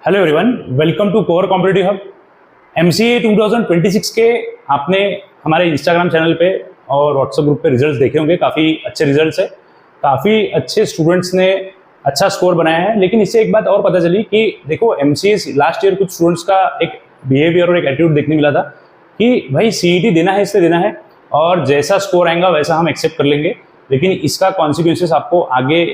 Hello everyone, welcome to core competitive hub. MCA 2026 के आपने हमारे इंस्टाग्राम चैनल पे और व्हाट्सएप ग्रुप पे रिजल्ट्स देखे होंगे। काफ़ी अच्छे रिजल्ट्स है, काफ़ी अच्छे स्टूडेंट्स ने अच्छा स्कोर बनाया है। लेकिन इससे एक बात और पता चली कि देखो एमसीए लास्ट ईयर कुछ स्टूडेंट्स का एक बिहेवियर और एक एटीट्यूड देखने मिला था कि भाई सीईटी देना है, इसलिए देना है और जैसा स्कोर आएगा वैसा हम एक्सेप्ट कर लेंगे। लेकिन इसका कॉन्सिक्वेंसेस आपको आगे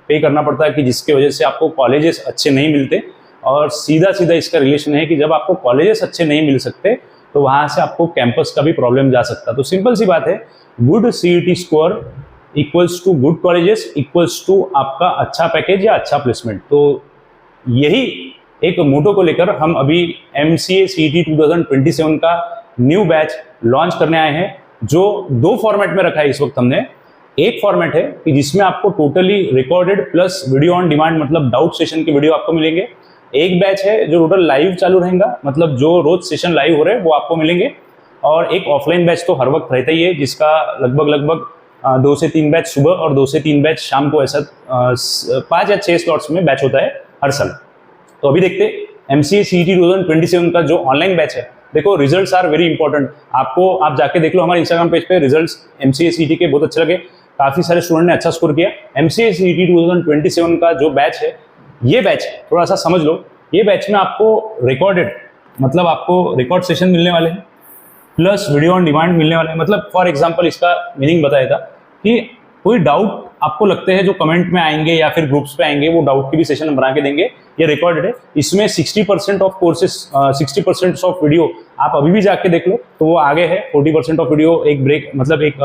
पे करना पड़ता है कि जिसकी वजह से आपको कॉलेजेस अच्छे नहीं मिलते। और सीधा सीधा इसका रिलेशन है कि जब आपको कॉलेजेस अच्छे नहीं मिल सकते तो वहाँ से आपको कैंपस का भी प्रॉब्लम जा सकता है। तो सिंपल सी बात है, good CET score equals to good colleges equals to आपका अच्छा पैकेज या अच्छा प्लेसमेंट। तो यही एक मोटो को लेकर हम अभी एमसीए सीईटी 2027 का न्यू बैच लॉन्च करने आए हैं, जो दो फॉर्मेट में रखा है इस वक्त हमने। एक फॉर्मेट है कि जिसमें आपको totally recorded plus video on demand, मतलब डाउट सेशन के वीडियो आपको मिलेंगे। एक बैच है जो टोटल लाइव चालू रहेगा, मतलब जो रोज सेशन लाइव हो रहे हैं वो आपको मिलेंगे। और एक ऑफलाइन बैच तो हर वक्त रहता ही है, जिसका लगभग 2 से 3 बैच सुबह और 2 से 3 बैच शाम को, ऐसा 5 या 6 स्लॉट्स में बैच होता है हर साल। तो अभी देखते एमसीए सीईटी 2027 का जो ऑनलाइन बैच है। देखो रिजल्ट्स आर वेरी इंपॉर्टेंट। आप जाके देख लो हमारे इंस्टाग्राम पेज पे, रिजल्ट्स एमसीए सीईटी के बहुत अच्छे लगे, काफी सारे स्टूडेंट ने अच्छा स्कोर किया। एमसीए सीईटी 2027 का जो बैच है, ये बैच थोड़ा सा समझ लो। ये बैच में आपको रिकॉर्डेड, मतलब आपको रिकॉर्ड सेशन मिलने वाले हैं प्लस वीडियो ऑन डिमांड मिलने वाले हैं। मतलब फॉर एग्जांपल इसका मीनिंग बताया था कि कोई डाउट आपको लगते हैं जो कमेंट में आएंगे या फिर ग्रुप्स पे आएंगे, वो डाउट की भी सेशन बना के देंगे। ये रिकॉर्डेड है। इसमें 60% ऑफ कोर्सेस, 60% ऑफ वीडियो आप अभी भी जाके देख लो तो वो आगे है। 40% ऑफ वीडियो एक ब्रेक, मतलब एक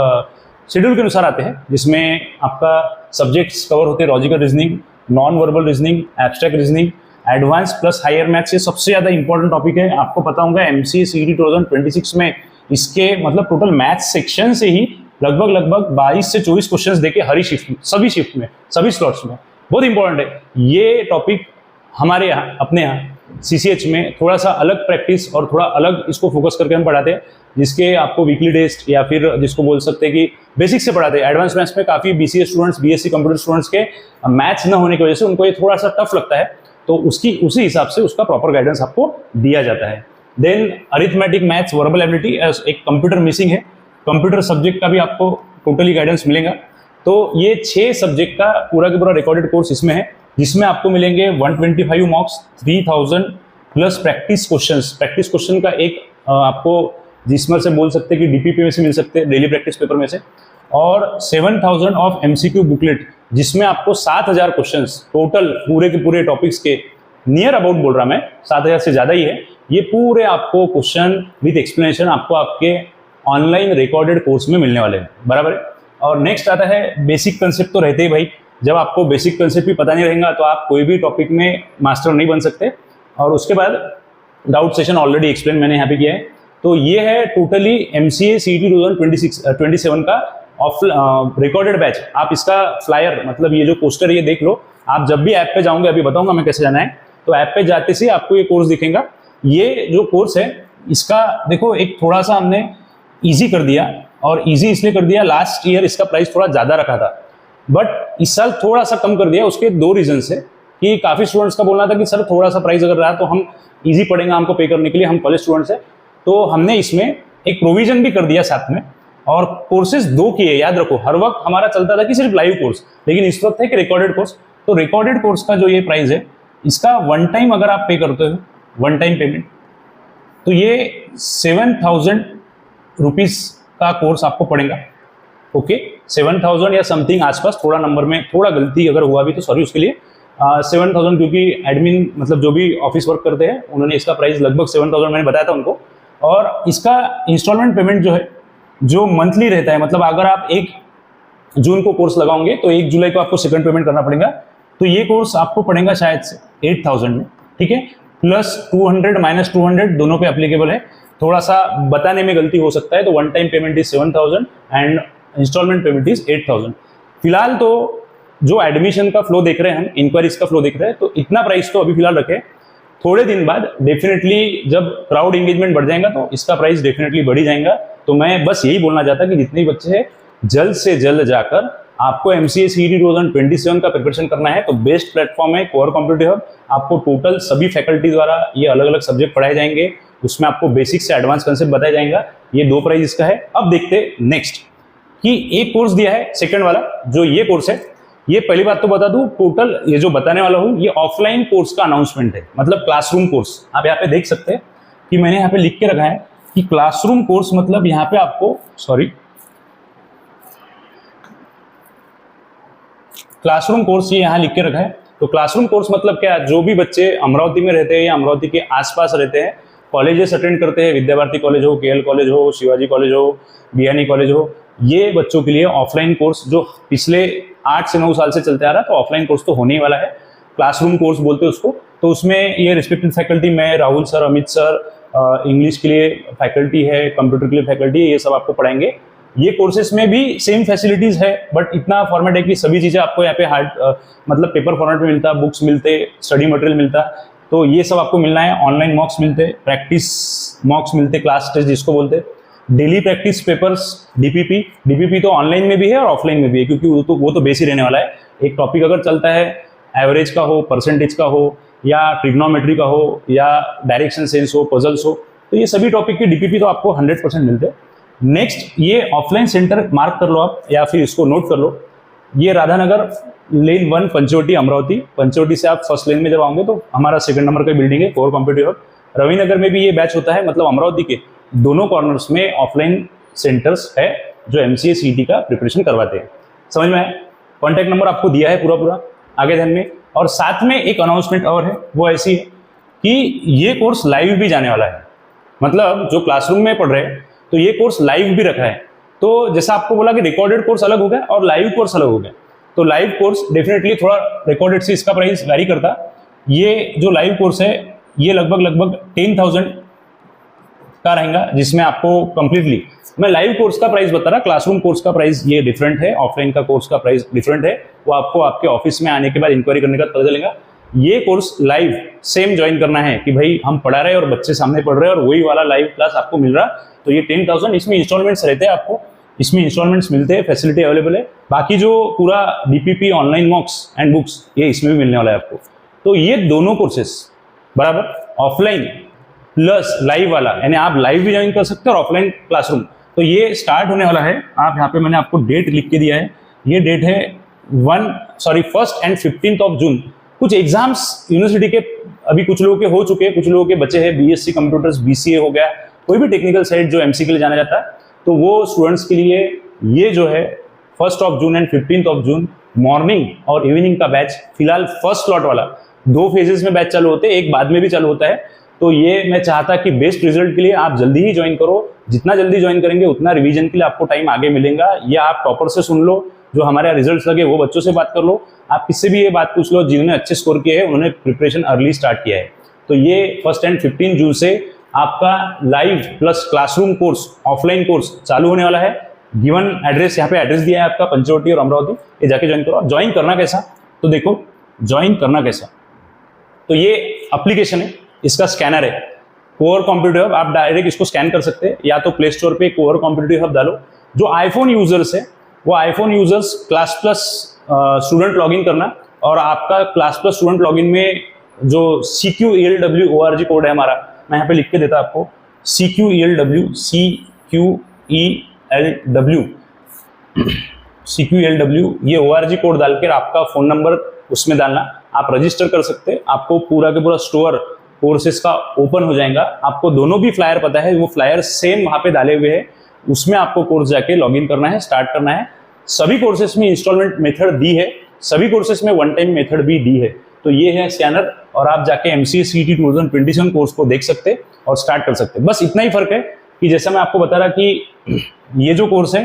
शेड्यूल के अनुसार आते हैं, जिसमें आपका सब्जेक्ट्स कवर होते हैं, logical reasoning, non verbal reasoning, abstract reasoning, advance plus higher maths. ये सबसे ज़्यादा इंपॉर्टेंट टॉपिक है। आपको पता होगा एमसीए सीईटी 2026 में इसके मतलब टोटल मैथ्स सेक्शन से ही लगभग 22 से 24 क्वेश्चंस देके हर शिफ्ट में, सभी शिफ्ट में, सभी स्लॉट्स में। बहुत इंपॉर्टेंट है ये टॉपिक। हमारे यहाँ, अपने यहाँ सीसीएच में थोड़ा सा अलग प्रैक्टिस और थोड़ा अलग इसको फोकस करके हम पढ़ाते हैं, जिसके आपको वीकली टेस्ट या फिर जिसको बोल सकते हैं कि बेसिक से पढ़ाते हैं। एडवांस मैथ्स में काफ़ी BCA students, BSc computer students के मैथ्स न होने की वजह से उनको ये थोड़ा सा टफ लगता है, तो उसी हिसाब से उसका प्रॉपर गाइडेंस आपको दिया जाता है। Then arithmetic, maths, verbal ability, एक कंप्यूटर मिसिंग है, कंप्यूटर सब्जेक्ट का भी आपको टोटली गाइडेंस मिलेगा। तो ये 6 सब्जेक्ट का पूरा का पूरा रिकॉर्डेड कोर्स इसमें है, जिसमें आपको मिलेंगे 125 marks, 3000 plus practice questions. Practice question का एक आपको जिसमें से बोल सकते हैं कि डीपीपी में से मिल सकते हैं, डेली प्रैक्टिस पेपर में से, और 7000 ऑफ एमसीक्यू बुकलेट, जिसमें आपको 7000 क्वेश्चंस टोटल पूरे के पूरे टॉपिक्स के, नियर अबाउट बोल रहा मैं, 7000 से ज़्यादा ही है। ये पूरे आपको क्वेश्चन विद एक्सप्लेनेशन आपको आपके ऑनलाइन रिकॉर्डेड कोर्स में मिलने वाले हैं, बराबर है। और नेक्स्ट आता है बेसिक कंसेप्ट। तो रहते ही भाई, जब आपको बेसिक कंसेप्ट भी पता नहीं रहेगा तो आप कोई भी टॉपिक में मास्टर नहीं बन सकते। और उसके बाद डाउट सेशन ऑलरेडी एक्सप्लेन मैंने यहाँ पे किया है। तो ये है टोटली एमसीए सीईटी 2027 का रिकॉर्डेड बैच। आप इसका फ्लायर, मतलब ये जो पोस्टर, ये देख लो। आप जब भी ऐप पे जाओगे, अभी बताऊंगा मैं कैसे जाना है, तो ऐप पे जाते से आपको ये कोर्स दिखेगा। ये जो कोर्स है इसका देखो एक थोड़ा सा हमने ईजी कर दिया, और ईजी इसलिए कर दिया, लास्ट ईयर इसका प्राइस थोड़ा ज़्यादा रखा था, बट इस साल थोड़ा सा कम कर दिया। उसके 2 रीजन्स है कि काफ़ी स्टूडेंट्स का बोलना था कि सर थोड़ा सा प्राइस अगर रहा तो हम ईजी पड़ेगा हमको पे करने के लिए, हम कॉलेज स्टूडेंट्स हैं। तो हमने इसमें एक प्रोविजन भी कर दिया साथ में, और कोर्सेज 2 किए। याद रखो, हर वक्त हमारा चलता था कि सिर्फ लाइव कोर्स, लेकिन इस वक्त है कि रिकॉर्डेड कोर्स। तो रिकॉर्डेड कोर्स का जो ये प्राइस है, इसका वन टाइम अगर आप पे करते हो, वन टाइम पेमेंट, तो ये 7000 रुपीज़ का कोर्स आपको पड़ेगा। ओके, 7000 या समथिंग आसपास, थोड़ा नंबर में थोड़ा गलती अगर हुआ भी तो सॉरी उसके लिए। 7000 क्योंकि एडमिन, मतलब जो भी ऑफिस वर्क करते हैं, उन्होंने इसका प्राइस लगभग 7000 मैंने बताया था उनको। और इसका इंस्टॉलमेंट पेमेंट जो है, जो मंथली रहता है, मतलब अगर आप 1 जून को कोर्स लगाओगे तो 1 जुलाई को आपको सेकंड पेमेंट करना पड़ेगा। तो ये कोर्स आपको पड़ेगा शायद से 8000 में, ठीक है, प्लस 200 माइनस 200 दोनों पे एप्लीकेबल है। थोड़ा सा बताने में गलती हो सकता है, तो one time payment is 7000 and installment payment is 8000। फिलहाल तो जो एडमिशन का फ्लो देख रहे हैं हम, इंक्वायरीज का फ्लो देख रहे हैं, तो इतना प्राइस तो अभी फिलहाल रखे। थोड़े दिन बाद डेफिनेटली जब क्राउड एंगेजमेंट बढ़ जाएगा तो इसका प्राइस डेफिनेटली बढ़ ही जाएगा। तो मैं बस यही बोलना चाहता कि जितने बच्चे हैं, जल्द से जल्द जाकर आपको MCA CET 2027 का प्रिपरेशन करना है तो बेस्ट प्लेटफॉर्म है कोर कॉम्पिटिटिव हब। आपको टोटल सभी फैकल्टी द्वारा ये अलग अलग सब्जेक्ट पढ़ाए जाएंगे, उसमें आपको बेसिक से एडवांस कंसेप्ट बताया जाएगा। ये 2 प्राइज इसका है। अब देखते हैं नेक्स्ट कि एक कोर्स दिया है सेकंड वाला, जो ये कोर्स है। ये पहली बात तो बता दूं, टोटल ये जो बताने वाला हूं ये ऑफलाइन कोर्स का अनाउंसमेंट है, मतलब क्लासरूम कोर्स। आप यहाँ पे देख सकते हैं कि मैंने यहाँ पे लिख के रखा है कि क्लासरूम कोर्स, मतलब यहाँ पे आपको क्लासरूम कोर्स ये यहाँ लिख के रखा है। तो क्लासरूम कोर्स मतलब क्या, जो भी बच्चे अमरावती में रहते हैं या अमरावती के आसपास रहते हैं, कॉलेजेस अटेंड करते हैं, विद्या भारती कॉलेज हो, KL कॉलेज हो, शिवाजी कॉलेज हो, BNE कॉलेज हो, ये बच्चों के लिए ऑफलाइन कोर्स जो पिछले 8 से 9 साल से चलते आ रहा है, तो ऑफलाइन कोर्स तो होने ही वाला है। क्लासरूम कोर्स बोलते हैं उसको। तो उसमें ये रिस्पेक्टेड फैकल्टी, मैं, Rahul sir, Amit sir, English के लिए फैकल्टी है, कंप्यूटर के लिए फैकल्टी है, ये सब आपको पढ़ाएंगे। ये कोर्सेस में भी सेम फैसिलिटीज है, बट इतना फॉर्मेट है कि सभी चीज़ें आपको यहाँ पे मतलब पेपर फॉर्मेट में मिलता, बुक्स मिलते, स्टडी मटेरियल मिलता, तो ये सब आपको मिलना है। ऑनलाइन मॉक्स मिलते, प्रैक्टिस मॉक्स मिलते, क्लास टेस्ट जिसको बोलते, डेली प्रैक्टिस पेपर्स, DPP तो ऑनलाइन में भी है और ऑफलाइन में भी है, क्योंकि वो तो बेस ही रहने वाला है। एक टॉपिक अगर चलता है, एवरेज का हो, परसेंटेज का हो, या ट्रिग्नोमेट्री का हो, या डायरेक्शन सेंस हो, पजल्स हो, तो ये सभी टॉपिक के DPP तो आपको 100% मिलते हैं। नेक्स्ट, ये ऑफलाइन सेंटर मार्क कर लो आप, या फिर इसको नोट कर लो। ये राधानगर लेन 1 पंचवटी अमरावती। पंचवटी से आप फर्स्ट लेन में जब आओगे तो हमारा सेकंड नंबर का बिल्डिंग है कोर कॉम्पिटिटिव हब। रविनगर में भी ये बैच होता है, मतलब अमरावती के दोनों कॉर्नर्स में ऑफलाइन सेंटर्स है जो MCA CET का प्रिपरेशन करवाते हैं। समझ में आया? कॉन्टैक्ट नंबर आपको दिया है पूरा आगे ध्यान में। और साथ में एक अनाउंसमेंट और है, वो ऐसी है कि ये कोर्स लाइव भी जाने वाला है। मतलब जो क्लासरूम में पढ़ रहे हैं तो ये कोर्स लाइव भी रखा है। तो जैसा आपको बोला कि रिकॉर्डेड कोर्स अलग हो गया और लाइव कोर्स अलग हो गया, तो लाइव कोर्स डेफिनेटली थोड़ा रिकॉर्डेड से इसका प्राइस वैरी करता। ये जो लाइव कोर्स है ये लगभग 10,000 का रहेगा, जिसमें आपको कंप्लीटली, मैं लाइव कोर्स का प्राइस बता रहा, क्लासरूम कोर्स का प्राइस ये डिफरेंट है, ऑफलाइन का कोर्स का प्राइस डिफरेंट है। वो आपको आपके ऑफिस में आने के बाद इंक्वायरी करने का पता चलेगा। ये कोर्स लाइव सेम ज्वाइन करना है कि भाई हम पढ़ा रहे हैं और बच्चे सामने पढ़ रहे हैं और वही वाला लाइव क्लास आपको मिल रहा, तो ये 10,000। इसमें इंस्टॉलमेंट्स रहते हैं, आपको इसमें इंस्टॉलमेंट्स मिलते हैं, फैसिलिटी अवेलेबल है। बाकी जो पूरा DPP, ऑनलाइन मॉक्स एंड बुक्स, ये इसमें भी मिलने वाला है आपको। तो ये दोनों कोर्सेस बराबर, ऑफलाइन प्लस लाइव वाला, यानी आप लाइव भी ज्वाइन कर सकते हैं और ऑफलाइन क्लासरूम। तो ये स्टार्ट होने वाला है। आप यहाँ पे मैंने आपको डेट लिख के दिया है, ये डेट है 1 एंड 15 जून। कुछ एग्जाम्स यूनिवर्सिटी के अभी कुछ लोगों के हो चुके हैं, कुछ लोगों के बचे हैं। BSc कंप्यूटर्स, BCA हो गया, कोई भी टेक्निकल साइड जो MC के लिए जाना जाता है, तो वो स्टूडेंट्स के लिए ये जो है 1 जून एंड 15 जून मॉर्निंग और इवनिंग का बैच, फिलहाल फर्स्ट स्लॉट वाला, 2 फेजेस में बैच चालू होते हैं, एक बाद में भी चालू होता है। तो ये मैं चाहता कि बेस्ट रिजल्ट के लिए आप जल्दी ही ज्वाइन करो। जितना जल्दी ज्वाइन करेंगे उतना रिवीजन के लिए आपको टाइम आगे मिलेगा। या आप टॉपर से सुन लो, जो हमारे रिजल्ट्स लगे वो बच्चों से बात कर लो, आप किससे भी ये बात पूछ लो जिन्होंने अच्छे स्कोर किए हैं, उन्होंने प्रिपरेशन अर्ली स्टार्ट किया है। तो ये 1 एंड 15 जून से आपका live plus classroom course, offline course चालू होने वाला है। गिवन एड्रेस, यहाँ पे एड्रेस दिया है आपका पंचवटी और अमरावती, ये जाके ज्वाइन करो। ज्वाइन करना कैसा, तो देखो ज्वाइन करना कैसा, तो ये एप्लीकेशन है, इसका स्कैनर है कोर कॉम्पिटिटिव हब। आप डायरेक्ट इसको स्कैन कर सकते हैं, या तो प्ले स्टोर पे कोर कॉम्पिटिटिव हब डालो। जो आईफोन यूजर्स है वो iPhone users class plus student login करना, और आपका क्लास प्लस स्टूडेंट लॉगिन में जो CQELW ORG कोड है हमारा, मैं यहाँ पे लिख के देता आपको, CQELW ये ORG कोड डालकर आपका फोन नंबर उसमें डालना, आप रजिस्टर कर सकते हैं। आपको पूरा के पूरा स्टोर कोर्सेज का ओपन हो जाएगा। आपको दोनों भी फ्लायर पता है, वो फ्लायर सेम वहाँ पे डाले हुए हैं, उसमें आपको कोर्स जाके लॉगिन करना है, स्टार्ट करना है। सभी कोर्सेज में इंस्टॉलमेंट मेथड दी है, सभी कोर्सेज में वन टाइम मेथड भी दी है। तो ये है स्कैनर, और आप जाके MCA CET 2027 कोर्स को देख सकते और स्टार्ट कर सकते। बस इतना ही फर्क है कि जैसा मैं आपको बता रहा कि ये जो कोर्स है,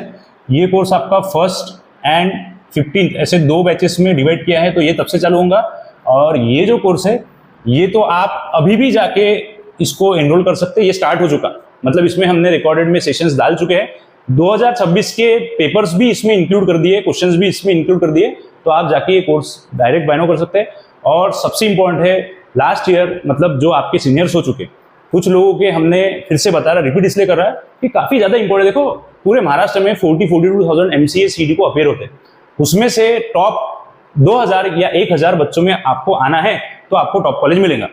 ये कोर्स आपका 1 एंड 15 ऐसे 2 बैचेस में डिवाइड किया है, तो ये तब से चालू होगा। और ये जो कोर्स है ये तो आप अभी भी जाके इसको एनरोल कर सकते हैं, ये स्टार्ट हो चुका, मतलब इसमें हमने रिकॉर्डेड में सेशंस डाल चुके हैं। 2026 के पेपर्स भी इसमें इंक्लूड कर दिए, क्वेश्चंस भी इसमें इंक्लूड कर दिए, तो आप जाके ये कोर्स डायरेक्ट बाइनो कर सकते हैं। और सबसे इंपॉर्टेंट है, लास्ट ईयर मतलब जो आपके सीनियर्स हो चुके, कुछ लोगों के हमने फिर से बता रहा, रिपीट इसलिए कर रहा है कि काफ़ी ज़्यादा इंपॉर्टेंट। देखो पूरे महाराष्ट्र में 42,000 MCA CET को अपेयर होते हैं, उसमें से टॉप 2000 या 1000 बच्चों में आपको आना है तो आपको टॉप कॉलेज मिलेगा,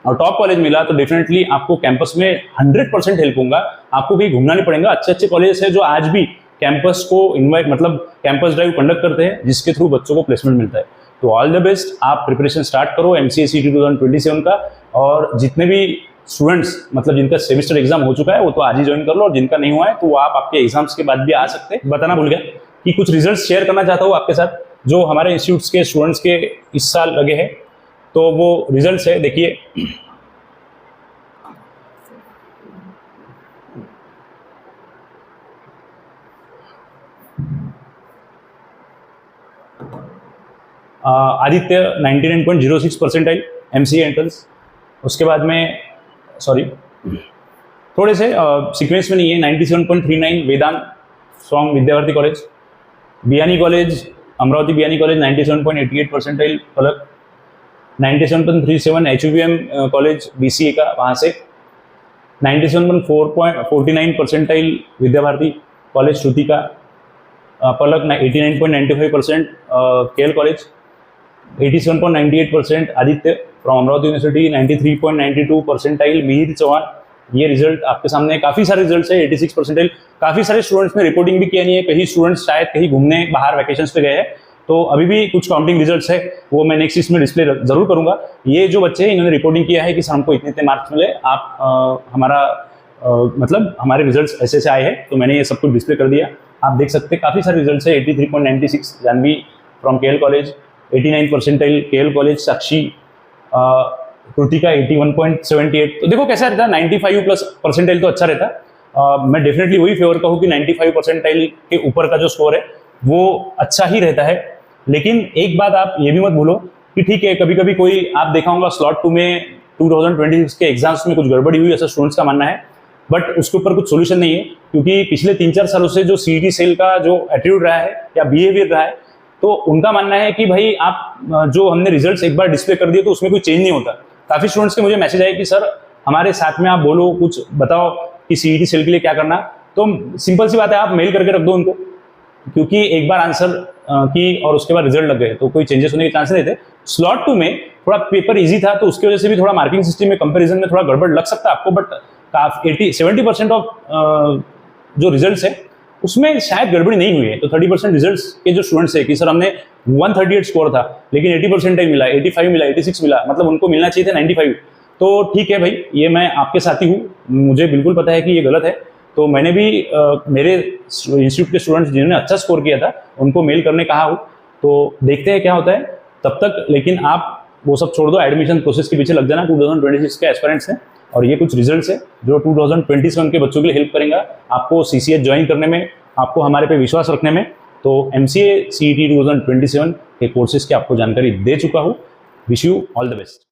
और टॉप कॉलेज मिला तो डेफिनेटली आपको कैंपस में 100% हेल्प होगा, आपको कहीं घूमना नहीं पड़ेगा। अच्छे अच्छे कॉलेज है जो आज भी कैंपस को इन्वाइट मतलब कैंपस ड्राइव कंडक्ट करते हैं, जिसके थ्रू बच्चों को प्लेसमेंट मिलता है। तो ऑल द बेस्ट, आप प्रिपरेशन स्टार्ट करो MCA CET 2027 का, और जितने भी स्टूडेंट्स मतलब जिनका सेमेस्टर एग्जाम हो चुका है वो तो आज ही ज्वाइन कर लो, और जिनका नहीं हुआ है तो वो आप आपके एग्जाम्स के बाद भी आ सकते हैं। बताना भूल गया कि कुछ रिजल्ट्स शेयर करना चाहता हूँ आपके साथ जो हमारे इंस्टीट्यूट्स के स्टूडेंट्स के इस साल लगे हैं। तो वो रिजल्ट्स है, देखिए आदित्य 99.06 परसेंटाइल MCA एंट्रेंस। उसके बाद में सॉरी थोड़े से सीक्वेंस में नहीं है, 97.39 Vedant from Vidyarthi college. Biyani college, Amravati Biyani college 97.88 percentile Palak. 97.37 HUVM college BCA का, वहाँ से 97.49 परसेंटाइल विद्या भारती कॉलेज श्रुति का Palak. 89.95% KL college. 87.98% Aditya from Amravati university. 93.92 percentile Mihir Chauhan. ये रिजल्ट आपके सामने, काफ़ी सारे रिजल्ट्स है। 86 परसेंटाइल, काफ़ी सारे स्टूडेंट्स ने रिपोर्टिंग भी किया नहीं है, कई स्टूडेंट्स शायद कहीं घूमने बाहर वैकेशंस पे गए हैं, तो अभी भी कुछ काउंटिंग रिजल्ट्स है वो मैं नेक्स्ट इसमें डिस्प्ले जरूर करूंगा। ये जो बच्चे हैं इन्होंने रिपोर्टिंग किया है कि सर हमको इतने मार्क्स मिले, आप हमारा मतलब हमारे रिजल्ट्स ऐसे ऐसे आए हैं, तो मैंने ये सब कुछ डिस्प्ले कर दिया। आप देख सकते हैं काफ़ी सारे रिजल्ट्स है। 83.96 Janvi from KL college. 89 percentile KL college Sakshi. Kritika 81.78। तो देखो कैसा रहता है, 95 प्लस परसेंटाइल तो अच्छा रहता। मैं डेफिनेटली वही फेवर कहूँ कि 95 परसेंटाइल के ऊपर का जो स्कोर है वो अच्छा ही रहता है। लेकिन एक बात आप ये भी मत भूलो कि ठीक है, कभी कभी कोई आप देखा होगा स्लॉट 2 में 2026 के एग्जाम्स में कुछ गड़बड़ी हुई, ऐसा स्टूडेंट्स का मानना है, बट उसके ऊपर कुछ सोल्यूशन नहीं है, क्योंकि पिछले 3-4 सालों से जो CET सेल का जो एटीट्यूड रहा है या बिहेवियर रहा है, तो उनका मानना है कि भाई आप जो हमने रिजल्ट्स एक बार डिस्प्ले कर दिए तो उसमें कोई चेंज नहीं होता। काफ़ी स्टूडेंट्स के मुझे मैसेज आए कि सर हमारे साथ में आप बोलो, कुछ बताओ कि CET सेल के लिए क्या करना। तो सिंपल सी बात है, आप मेल करके रख दो उनको, क्योंकि एक बार आंसर की और उसके बाद रिजल्ट लग गए तो कोई चेंजेस होने के चांस नहीं थे। स्लॉट 2 में थोड़ा पेपर इजी था, तो उसकी वजह से भी थोड़ा मार्किंग सिस्टम में कंपैरिजन में थोड़ा गड़बड़ लग सकता है आपको, बट 70% ऑफ जो रिजल्ट्स है उसमें शायद गड़बड़ी नहीं हुई है। तो 30% रिजल्ट्स के जो स्टूडेंट्स है कि सर हमने 138 स्कोर था लेकिन 80% मिला, 85 मिला, 86 मिला, मतलब उनको मिलना चाहिए था 95। तो ठीक है भाई, ये मैं आपके साथ ही हूँ, मुझे बिल्कुल पता है कि ये गलत है। तो मैंने भी मेरे इंस्टीट्यूट के स्टूडेंट्स जिन्होंने अच्छा स्कोर किया था उनको मेल करने कहा हूँ, तो देखते हैं क्या होता है तब तक। लेकिन आप वो सब छोड़ दो, एडमिशन प्रोसेस के पीछे लग जाना। 2026 के एस्पिरेंट्स हैं और ये कुछ रिजल्ट्स है जो 2027 के बच्चों के लिए हेल्प करेंगे आपको CCH ज्वाइन करने में, आपको हमारे पे विश्वास रखने में। तो MCA CET 2027 के कोर्सेज की आपको जानकारी दे चुका हूँ। Wish you all the best.